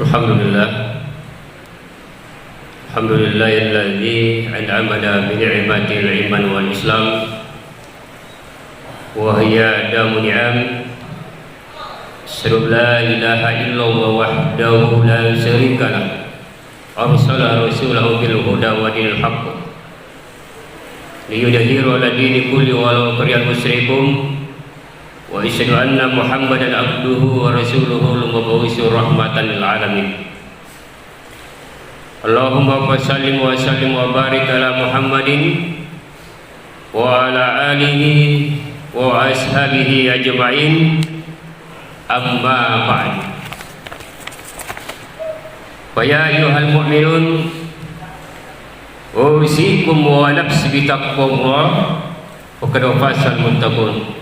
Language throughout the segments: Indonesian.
Alhamdulillah. Alhamdulillahilladzi an'amana bi ni'matil iman wal islam wa hiya damu ni'am. Asyhadu la ilaha illallah wahdahu la syarika lah. Arsala rasulahu bil huda wa dinil haqq liyudhhirahu 'ala dini kulli walau karihal musyrikun. Wa asyhadu anna Muhammadan abduhu wa rasuluhu al-mab'utsur rahmatan lil alamin. Allahumma sallim wa sallim wa barik ala Muhammadin wa ala alihi wa ashabihi ajma'in. Amma ba'd. Fa ya ayyuhal mu'minun, usikum wa nafsi bi taqwallah wa qad fasal muttaqun.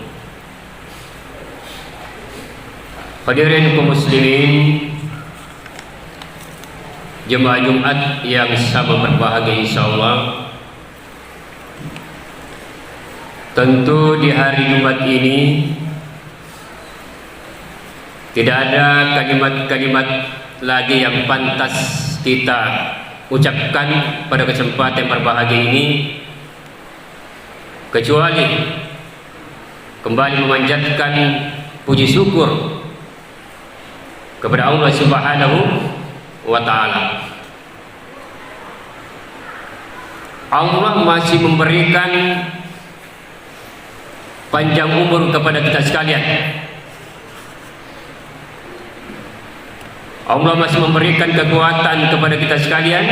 Hadirin kaum muslimin, jemaah Jumat yang sama berbahagia insyaallah. Tentu di hari Jumat ini tidak ada kalimat-kalimat lagi yang pantas kita ucapkan pada kesempatan yang berbahagia ini kecuali kembali memanjatkan puji syukur kepada Allah Subhanahu wa ta'ala. Allah masih memberikan panjang umur kepada kita sekalian. Allah masih memberikan kekuatan kepada kita sekalian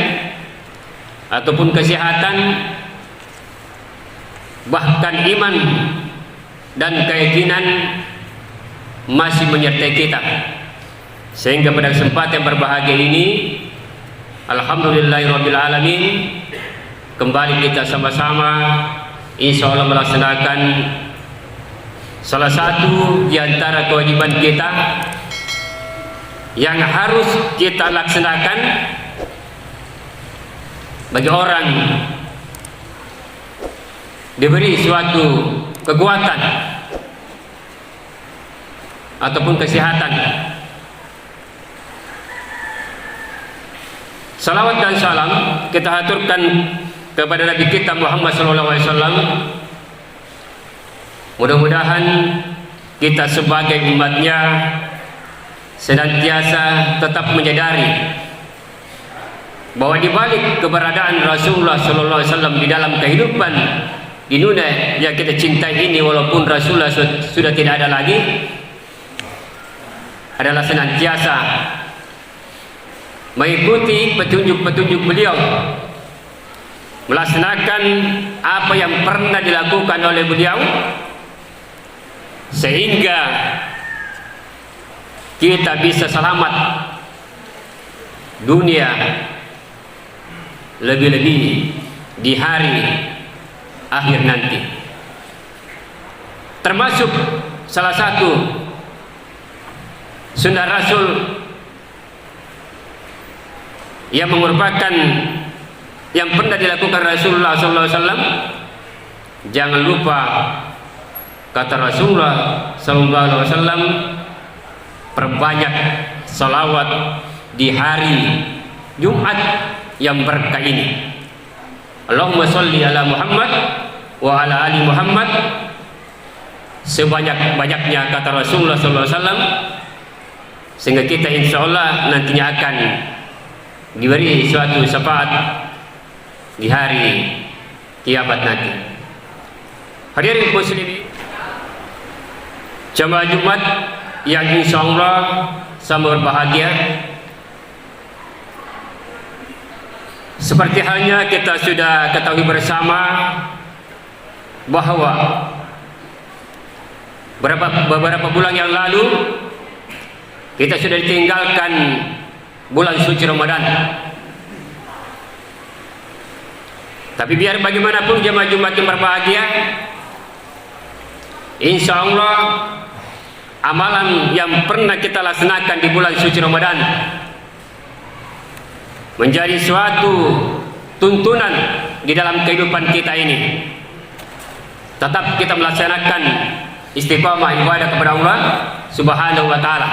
ataupun kesehatan, bahkan iman dan keyakinan masih menyertai kita. Sehingga pada kesempatan yang berbahagia ini, alhamdulillahirabbil alamin, kembali kita sama-sama insyaallah melaksanakan salah satu di antara kewajiban kita yang harus kita laksanakan bagi orang diberi suatu kekuatan ataupun kesehatan. Salawat dan salam kita haturkan kepada Nabi kita Muhammad SAW. Mudah-mudahan kita sebagai umatnya senantiasa tetap menyadari bahwa di balik keberadaan Rasulullah SAW di dalam kehidupan di dunia yang kita cintai ini, walaupun Rasulullah sudah tidak ada lagi, adalah senantiasa mengikuti petunjuk-petunjuk beliau, melaksanakan apa yang pernah dilakukan oleh beliau, sehingga kita bisa selamat dunia, lebih-lebih di hari akhir nanti. Termasuk salah satu sunnah Rasul yang merupakan yang pernah dilakukan Rasulullah SAW. Jangan lupa kata Rasulullah SAW, perbanyak salawat di hari Jumat yang berkah ini. Allahumma sholli ala Muhammad wa ala ali Muhammad, sebanyak-banyaknya kata Rasulullah SAW, sehingga kita insyaallah nantinya akan diberi suatu syafaat di hari kiamat nanti. Hadirin muslimin, jemaah Jumat yang insyaallah sama berbahagia, seperti halnya kita sudah ketahui bersama bahwa beberapa bulan yang lalu kita sudah ditinggalkan bulan suci Ramadan. Tapi biar bagaimanapun jemaah Jumat yang berbahagia, insyaallah amalan yang pernah kita laksanakan di bulan suci Ramadan menjadi suatu tuntunan di dalam kehidupan kita ini. Tetap kita melaksanakan istiqamah ibadah kepada Allah Subhanahu wa ta'ala.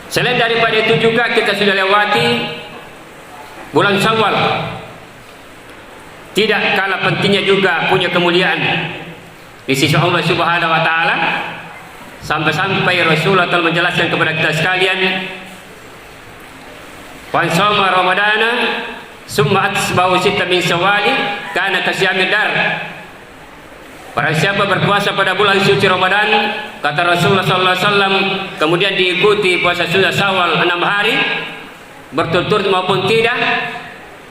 Selain daripada itu juga kita sudah lewati bulan Syawal. Tidak kalah pentingnya juga punya kemuliaan di sisi Allah Subhanahu wa taala. Sampai-sampai Rasulullah telah menjelaskan kepada kita sekalian, "Man shoma Ramadana summa atba'ahu sitta min Syawali kana kasyamid dar." Barang siapa berpuasa pada bulan suci Ramadan, kata Rasulullah SAW, kemudian diikuti puasa sunnah Syawal 6 hari berturut-turut maupun tidak,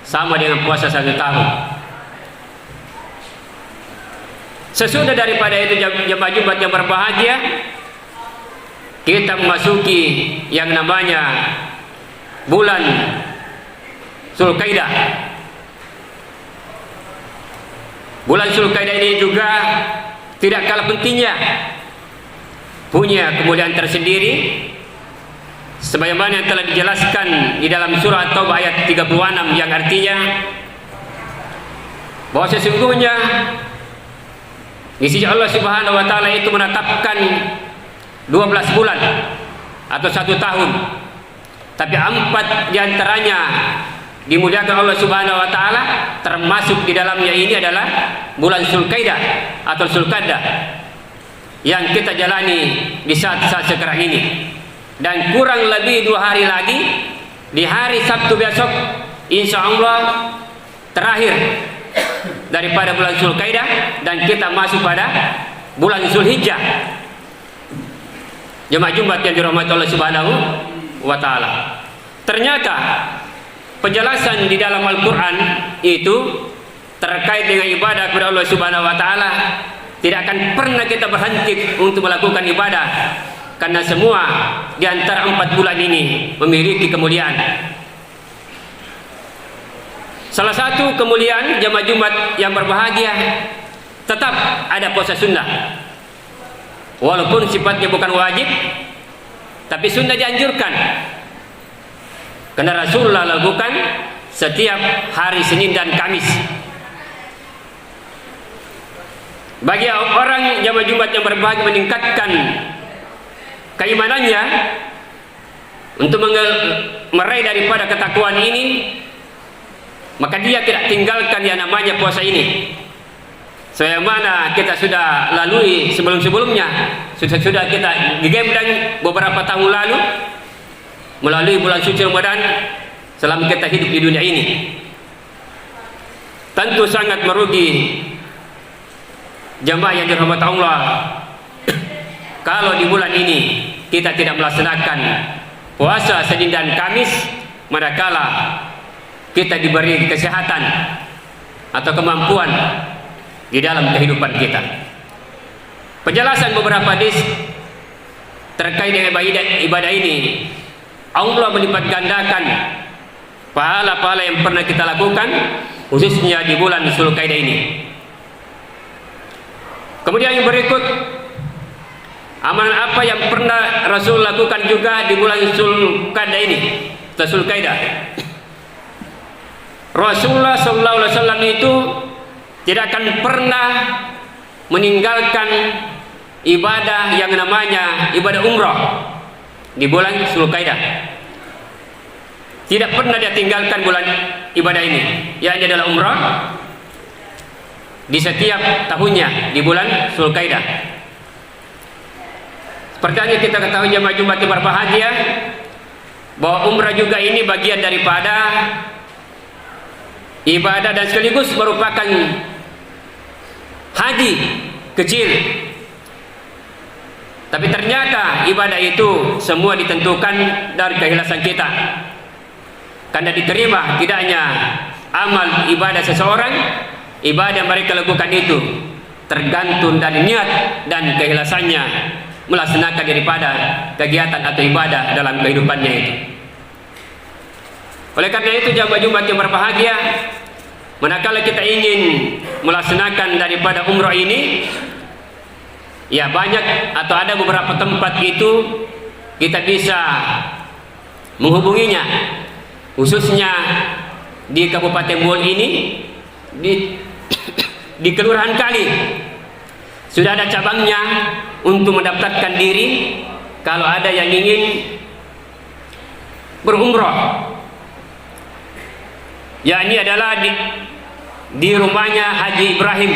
sama dengan puasa 1 tahun. Sesudah daripada itu jemaah Jumat yang berbahagia, kita memasuki yang namanya bulan Zulkaidah. Bulan Zulkaidah ini juga tidak kalah pentingnya, punya kemuliaan tersendiri, sebagaimana yang telah dijelaskan di dalam surah Taubah ayat 36, yang artinya bahwa sesungguhnya di sisi Allah Subhanahu wa taala itu menetapkan 12 bulan atau 1 tahun, tapi 4 diantaranya dimuliakan Allah Subhanahu wa taala, termasuk di dalamnya ini adalah bulan Zulkaidah atau Zulqa'dah yang kita jalani di saat-saat sekarang ini. Dan kurang lebih 2 hari lagi, di hari Sabtu besok, insya Allah terakhir daripada bulan Zulkaidah, dan kita masuk pada bulan Zulhijjah. Jemaah Jumat yang dirahmati Allah Subhanahu wa taala. Ternyata penjelasan di dalam Al-Quran itu terkait dengan ibadah kepada Allah Subhanahu wa taala tidak akan pernah kita berhenti untuk melakukan ibadah, karena semua di antara 4 bulan ini memiliki kemuliaan. Salah satu kemuliaan jemaah Jumat yang berbahagia, tetap ada puasa sunnah. Walaupun sifatnya bukan wajib, tapi sunnah dianjurkan, karena Rasulullah lakukan setiap hari Senin dan Kamis. Bagi orang jemaah Jumat yang berbahagia meningkatkan keimanannya untuk meraih daripada ketakwaan ini, maka dia tidak tinggalkan yang namanya puasa ini. Sebagaimana kita sudah lalui sebelum-sebelumnya, sudah kita digembleng beberapa tahun lalu melalui bulan suci Ramadan selama kita hidup di dunia ini. Tentu sangat merugi jemaah yang dirahmati Allah kalau di bulan ini kita tidak melaksanakan puasa Senin dan Kamis, manakala kita diberi kesehatan atau kemampuan di dalam kehidupan kita. Penjelasan beberapa hadis terkait dengan ibadah ini, Allah melipat gandakan pahala-pahala yang pernah kita lakukan, khususnya di bulan Zulkaidah ini. Kemudian yang berikut, amalan apa yang pernah Rasul lakukan juga di bulan Zulkaidah ini, Zulkaidah. Rasulullah SAW itu tidak akan pernah meninggalkan ibadah yang namanya ibadah umrah di bulan Zulkaidah. Tidak pernah dia tinggalkan bulan ibadah ini, yaitu adalah umrah di setiap tahunnya di bulan Zulkaidah. Seperti yang kita ketahui jemaah Jumat yang berbahagia, bahwa umrah juga ini bagian daripada ibadah dan sekaligus merupakan haji kecil. Tapi ternyata ibadah itu semua ditentukan dari keikhlasan kita, karena diterima tidaknya amal ibadah seseorang, ibadah mereka lakukan itu tergantung dari niat dan keikhlasannya melaksanakan daripada kegiatan atau ibadah dalam kehidupannya itu. Oleh karena itu jemaah Jumat yang berbahagia, manakala kita ingin melaksanakan daripada umrah ini, ya banyak atau ada beberapa tempat itu kita bisa menghubunginya, khususnya di Kabupaten Muol ini, di Kelurahan Kali sudah ada cabangnya untuk mendaftarkan diri. Kalau ada yang ingin berumrah, yakni adalah di rumahnya Haji Ibrahim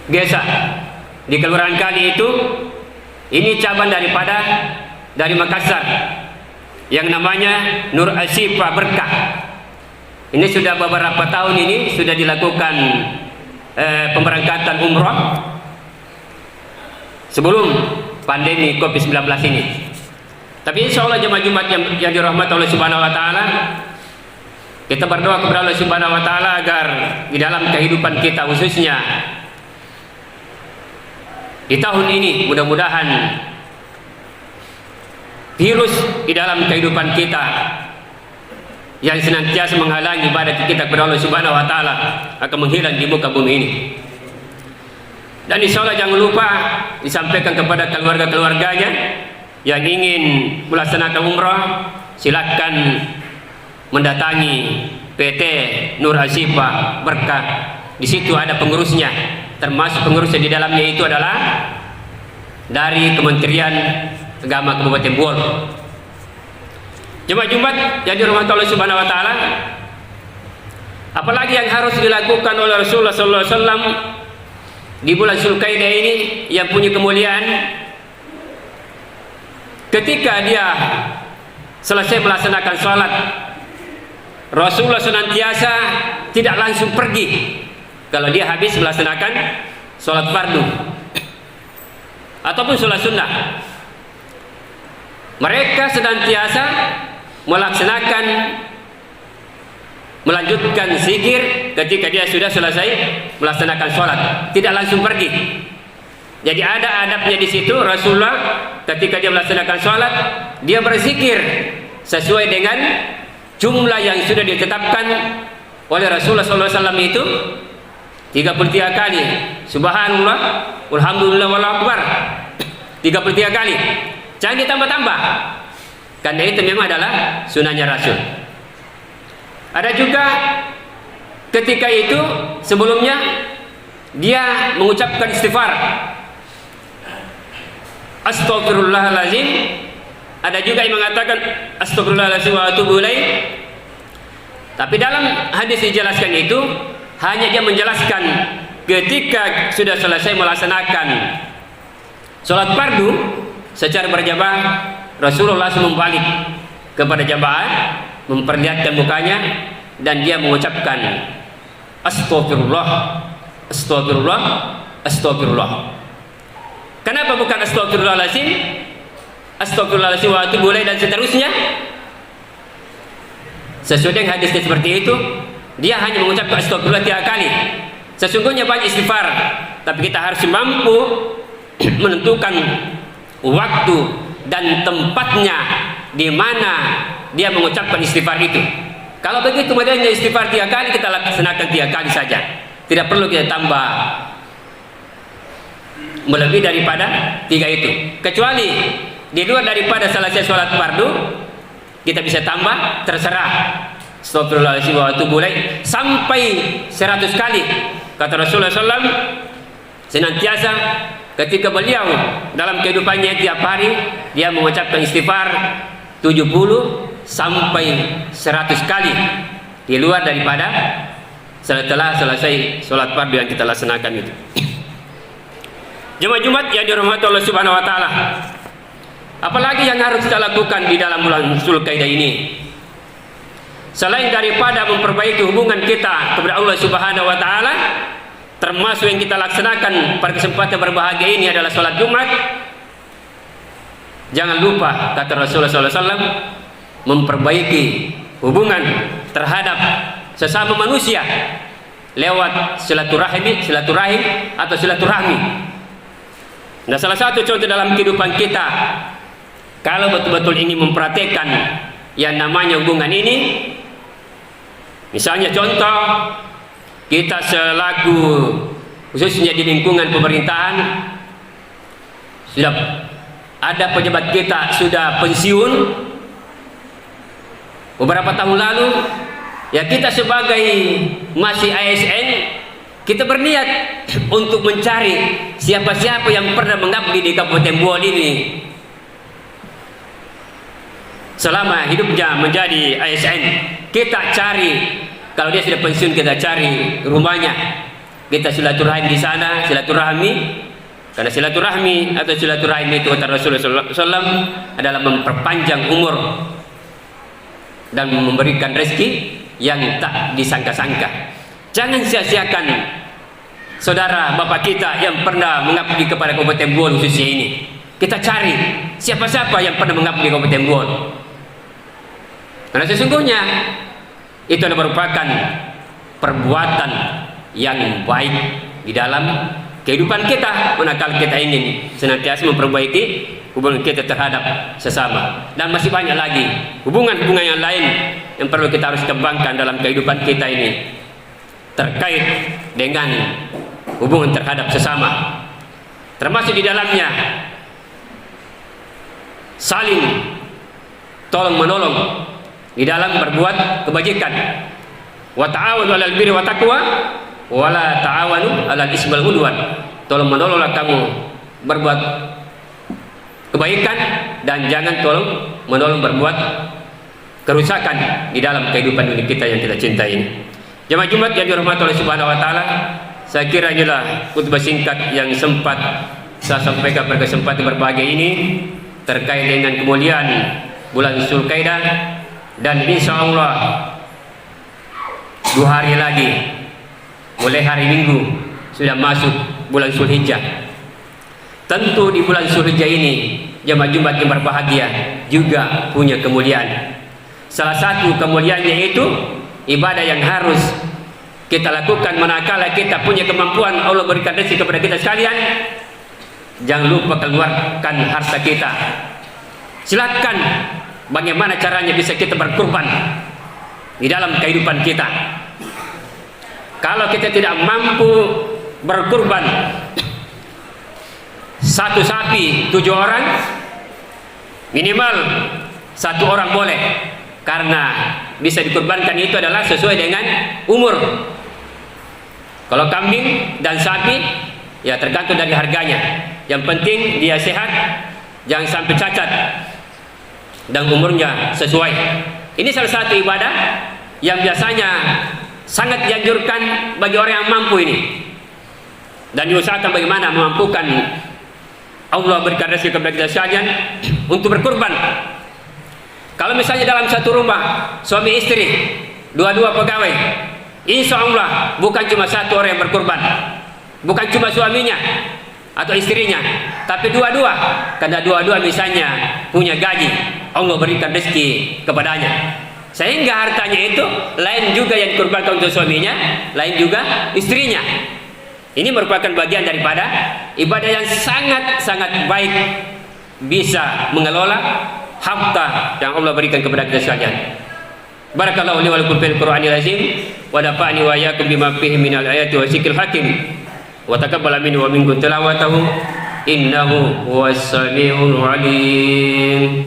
Gesa di Kelurahan Kali itu. Ini cabang dari Makassar yang namanya Nur Asyifa Berkah. Ini sudah beberapa tahun ini sudah dilakukan pemberangkatan umrah sebelum pandemi COVID-19 ini. Tapi insya Allah jemaah Jumat yang dirahmati oleh Subhanahu wa Ta'ala, kita berdoa kepada Allah Subhanahu wa Ta'ala agar di dalam kehidupan kita, khususnya di tahun ini, mudah-mudahan virus di dalam kehidupan kita yang senantiasa menghalangi ibadah kita kepada Allah Subhanahu wa Ta'ala akan menghilang di muka bumi ini. Dan insya Allah jangan lupa disampaikan kepada keluarga-keluarganya yang ingin melaksanakan umrah, silakan mendatangi PT Nur Asyifa Berkah. Di situ ada pengurusnya, termasuk pengurusnya di dalamnya itu adalah dari Kementerian Agama Kabupaten Bol. Jemaah Jumat yang dirahmati Allah Subhanahu wa Ta'ala, apalagi yang harus dilakukan oleh Rasulullah sallallahu alaihi wasallam di bulan Zulkaidah ini yang punya kemuliaan, ketika dia selesai melaksanakan sholat, Rasulullah senantiasa tidak langsung pergi kalau dia habis melaksanakan sholat fardu ataupun sholat sunnah. Mereka senantiasa melanjutkan zikir ketika dia sudah selesai melaksanakan sholat, tidak langsung pergi. Jadi ada adabnya di situ. Rasulullah ketika dia melaksanakan sholat, dia berzikir sesuai dengan jumlah yang sudah ditetapkan oleh Rasulullah SAW itu 33 kali subhanallah walhamdulillah wallahu akbar, 33 kali, jangan ditambah-tambah, karena itu memang adalah sunnahnya Rasul. Ada juga ketika itu sebelumnya dia mengucapkan istighfar, astagfirullahalazim. Ada juga yang mengatakan astagfirullahalazim wa atubu ilaih. Tapi dalam hadis dijelaskan itu hanya dia menjelaskan ketika sudah selesai melaksanakan sholat fardu secara berjamaah, Rasulullah langsung membalik kepada jamaah, memperlihatkan mukanya, dan dia mengucapkan astagfirullah, astagfirullah, astagfirullah. Kenapa bukan astagfirullahalazim, astagfirullahalazim wa atubu ilaih dan seterusnya? Sesuai dengan hadisnya seperti itu, dia hanya mengucapkan astagfirullah 3 kali. Sesungguhnya banyak istighfar, tapi kita harus mampu menentukan waktu dan tempatnya di mana dia mengucapkan istighfar itu. Kalau begitu modelnya istighfar 3 kali, kita laksanakan 3 kali saja, tidak perlu kita tambah melebihi daripada 3 itu. Kecuali di luar daripada selesai sholat fardu, kita bisa tambah, terserah. Astagfirullahaladzim wa atubu ilaih sampai 100 kali. Kata Rasulullah SAW, senantiasa ketika beliau dalam kehidupannya tiap hari dia mengucapkan istighfar 70 sampai 100 kali di luar daripada setelah selesai sholat fardu yang kita laksanakan itu. Jemaah Jumat yang dirahmati Allah Subhanahu wa Ta'ala, apalagi yang harus kita lakukan di dalam bulan Zulkaidah ini selain daripada memperbaiki hubungan kita kepada Allah Subhanahu wa Ta'ala, termasuk yang kita laksanakan pada kesempatan berbahagia ini adalah sholat Jumat. Jangan lupa, kata Rasulullah SAW, memperbaiki hubungan terhadap sesama manusia lewat silaturahim atau silaturahmi. Nah, salah satu contoh dalam kehidupan kita, kalau betul-betul ingin memperhatikan yang namanya hubungan ini, misalnya contoh, kita selaku khususnya di lingkungan pemerintahan, sudah ada pejabat kita sudah pensiun beberapa tahun lalu, ya kita sebagai masih ASN, kita berniat untuk mencari siapa-siapa yang pernah mengabdi di Kabupaten Bol ini. selama hidupnya menjadi ASN. Kita cari, kalau dia sudah pensiun kita cari rumahnya, kita silaturahim di sana, silaturahmi. Karena silaturahmi atau silaturahim itu kata Rasulullah SAW adalah memperpanjang umur dan memberikan rezeki yang tak disangka-sangka. Jangan sia-siakan saudara bapak kita yang pernah mengabdi kepada Kabupaten Buol khususnya ini. Kita cari siapa-siapa yang pernah mengabdi di Kabupaten Buol. Karena sesungguhnya itu adalah merupakan perbuatan yang baik di dalam kehidupan kita, manakala kita ingin senantiasa memperbaiki hubungan kita terhadap sesama. Dan masih banyak lagi hubungan-hubungan yang lain yang perlu kita harus kembangkan dalam kehidupan kita ini, terkait dengan hubungan terhadap sesama, termasuk di dalamnya saling tolong menolong di dalam berbuat kebajikan. Wa ta'awanu 'alal birri wa taqwa wa la ta'awanu 'alal ismi wal 'udwan. Tolong menolonglah kamu berbuat kebaikan dan jangan tolong menolong berbuat kerusakan di dalam kehidupan dunia kita yang kita cintai ini. Jemaah Jumat yang dirahmati oleh Subhanahu wa taala, saya kira inilah khutbah singkat yang sempat saya sampaikan pada kesempatan berbahagia ini terkait dengan kemuliaan bulan Zulkaidah, dan insya Allah 2 hari lagi mulai hari Minggu sudah masuk bulan Zulhijjah. Tentu di bulan Zulhijjah ini jemaah Jumat yang berbahagia juga punya kemuliaan. Salah satu kemuliaannya itu ibadah yang harus kita lakukan manakala kita punya kemampuan, Allah berikan rezeki kepada kita sekalian. Jangan lupa keluarkan harta kita. Silakan bagaimana caranya bisa kita berkurban di dalam kehidupan kita. Kalau kita tidak mampu berkurban 1 sapi 7 orang, minimal 1 orang boleh, karena bisa dikurbankan itu adalah sesuai dengan umur. Kalau kambing dan sapi ya tergantung dari harganya. Yang penting dia sehat, jangan sampai cacat, dan umurnya sesuai. Ini salah satu ibadah yang biasanya sangat dianjurkan bagi orang yang mampu ini, dan diusahakan bagaimana memampukan Allah berikan rezeki kepada kita sekalian untuk berkurban. Kalau misalnya dalam satu rumah suami istri dua-dua pegawai, insya Allah bukan cuma 1 orang yang berkurban, bukan cuma suaminya atau istrinya, tapi dua-dua, karena dua-dua misalnya punya gaji, Allah berikan rezeki kepadanya, sehingga hartanya itu lain juga yang dikurbankan untuk suaminya, lain juga istrinya. Ini merupakan bagian daripada ibadah yang sangat-sangat baik, bisa mengelola harta yang Allah berikan kepada kita sekalian. Barakallahu li wa lakum fil Qur'anil azim wa nafa'ani wa iyyakum bima fihi minal ayati wa dzikril hakim wa taqabbal minni wa minkum tilawatahu innahu huwas samiul alim.